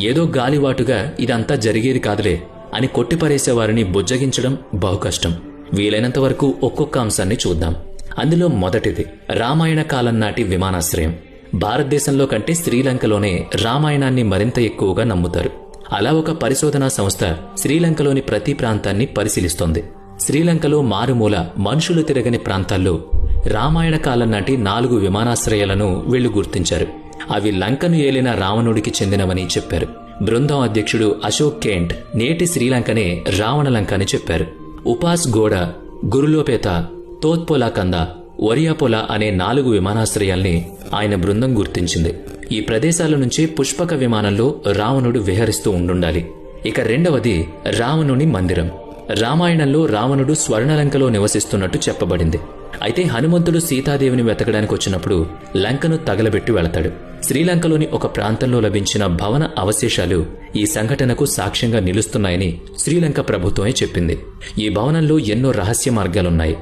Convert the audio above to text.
ఏదో గాలివాటుగా ఇదంతా జరిగేది కాదులే అని కొట్టిపరేసేవారిని బుజ్జగించడం బహు కష్టం. వీలైనంత వరకు ఒక్కొక్క అంశాన్ని చూద్దాం. అందులో మొదటిది రామాయణ కాలం నాటి విమానాశ్రయం. భారతదేశంలో కంటే శ్రీలంకలోనే రామాయణాన్ని మరింత ఎక్కువగా నమ్ముతారు. అలా ఒక పరిశోధనా సంస్థ శ్రీలంకలోని ప్రతి ప్రాంతాన్ని పరిశీలిస్తోంది. శ్రీలంకలో మారుమూల మనుషులు తిరగని ప్రాంతాల్లో రామాయణ కాలం నాటి 4 విమానాశ్రయాలను వీళ్లు గుర్తించారు. అవి లంకను ఏలిన రావణుడికి చెందినవని చెప్పారు. బృందం అధ్యక్షుడు అశోక్ కేంట్ నేటి శ్రీలంకనే రావణలంక అని చెప్పారు. ఉపాస్ గోడ, గురులోపేత, తోత్పోలాకంద, ఒరియాపోలా అనే 4 విమానాశ్రయాల్ని ఆయన బృందం గుర్తించింది. ఈ ప్రదేశాల నుంచి పుష్పక విమానంలో రావణుడు విహరిస్తూ ఉండుండాలి. ఇక రెండవది రావణుని మందిరం. రామాయణంలో రావణుడు స్వర్ణలంకలో నివసిస్తున్నట్టు చెప్పబడింది. అయితే హనుమంతుడు సీతాదేవిని వెతకడానికి వచ్చినప్పుడు లంకను తగలబెట్టి వెళతాడు. శ్రీలంకలోని ఒక ప్రాంతంలో లభించిన భవన అవశేషాలు ఈ సంఘటనకు సాక్ష్యంగా నిలుస్తున్నాయని శ్రీలంక ప్రభుత్వమే చెప్పింది. ఈ భవనంలో ఎన్నో రహస్య మార్గాలున్నాయి.